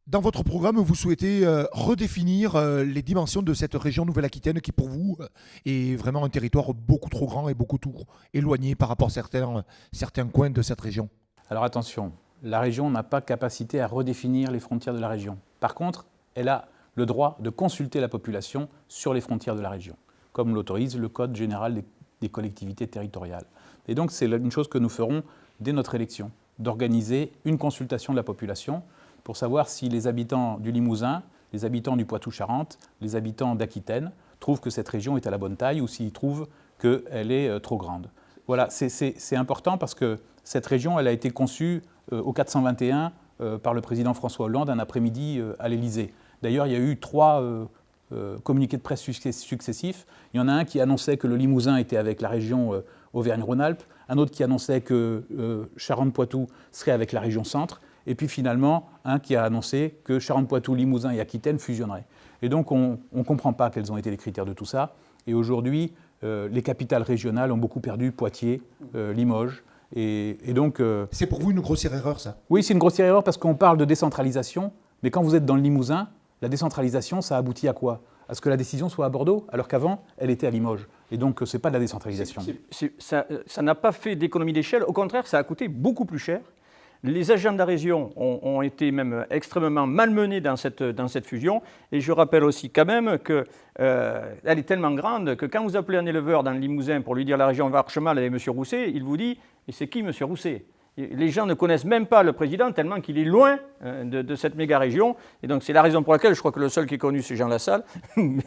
Dans votre programme, vous souhaitez redéfinir les dimensions de cette région Nouvelle-Aquitaine qui, pour vous, est vraiment un territoire beaucoup trop grand et beaucoup trop éloigné par rapport à certains coins de cette région. Alors attention, la région n'a pas capacité à redéfinir les frontières de la région. Par contre, elle a le droit de consulter la population sur les frontières de la région, comme l'autorise le Code général des collectivités territoriales. Et donc c'est une chose que nous ferons dès notre élection, d'organiser une consultation de la population pour savoir si les habitants du Limousin, les habitants du Poitou-Charentes, les habitants d'Aquitaine trouvent que cette région est à la bonne taille ou s'ils trouvent qu'elle est trop grande. Voilà, c'est important parce que cette région, elle a été conçue au 421 par le président François Hollande un après-midi à l'Élysée. D'ailleurs, il y a eu 3 communiqués de presse successifs. Il y en a un qui annonçait que le Limousin était avec la région Auvergne-Rhône-Alpes, un autre qui annonçait que Charentes-Poitou serait avec la région Centre, et puis finalement un qui a annoncé que Charentes-Poitou, Limousin et Aquitaine fusionneraient. Et donc on ne comprend pas quels ont été les critères de tout ça. Et aujourd'hui, les capitales régionales ont beaucoup perdu, Poitiers, Limoges. Et donc, c'est pour vous une grossière erreur, ça? Oui, c'est une grossière erreur parce qu'on parle de décentralisation, mais quand vous êtes dans le Limousin, la décentralisation, ça aboutit à quoi? À ce que la décision soit à Bordeaux, alors qu'avant, elle était à Limoges. Et donc, ce n'est pas de la décentralisation. Ça n'a pas fait d'économie d'échelle. Au contraire, ça a coûté beaucoup plus cher. Les agents de la région ont été même extrêmement malmenés dans cette fusion. Et je rappelle aussi quand même qu'elle est tellement grande que quand vous appelez un éleveur dans le Limousin pour lui dire la région marche mal avec M. Rousset, il vous dit « Et c'est qui M. Rousset ?» Les gens ne connaissent même pas le président tellement qu'il est loin de cette méga-région. Et donc c'est la raison pour laquelle je crois que le seul qui est connu, c'est Jean Lassalle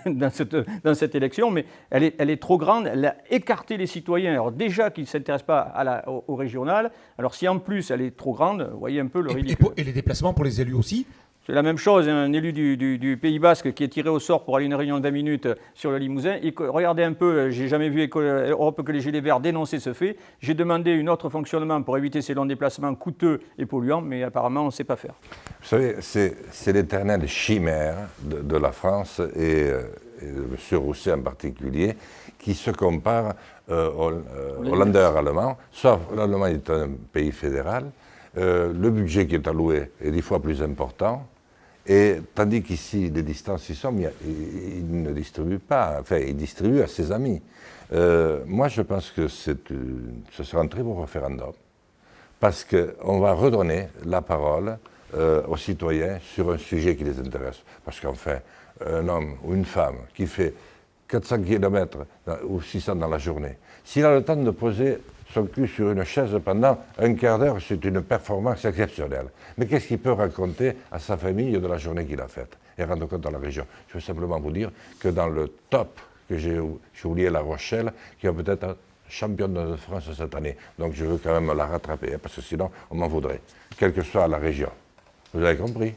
dans cette élection. Mais elle est trop grande, elle a écarté les citoyens. Alors déjà qu'ils ne s'intéressent pas au régional, alors si en plus elle est trop grande, vous voyez un peu le ridicule. Et les déplacements pour les élus aussi? C'est la même chose, un élu du Pays Basque qui est tiré au sort pour aller à une réunion de 20 minutes sur le Limousin. Regardez un peu, j'ai jamais vu Europe que les Gilets Verts dénoncer ce fait. J'ai demandé un autre fonctionnement pour éviter ces longs déplacements coûteux et polluants, mais apparemment on ne sait pas faire. Vous savez, c'est l'éternelle chimère de la France et de M. Rousset en particulier, qui se compare aux Länder allemands, sauf l'Allemagne est un pays fédéral. Le budget qui est alloué est 10 fois plus important, et tandis qu'ici, les distances y sont, il ne distribue pas, enfin, il distribue à ses amis. Moi, je pense que ce sera un très beau référendum, parce qu'on va redonner la parole aux citoyens sur un sujet qui les intéresse. Parce qu'enfin, un homme ou une femme qui fait 400 km ou 600 dans la journée, s'il a le temps de poser son cul sur une chaise pendant un quart d'heure, c'est une performance exceptionnelle. Mais qu'est-ce qu'il peut raconter à sa famille de la journée qu'il a faite et rendre compte à la région? Je veux simplement vous dire que dans le top, que j'ai oublié La Rochelle, qui va peut-être être championne de France cette année. Donc je veux quand même la rattraper, parce que sinon on m'en voudrait, quelle que soit la région. Vous avez compris?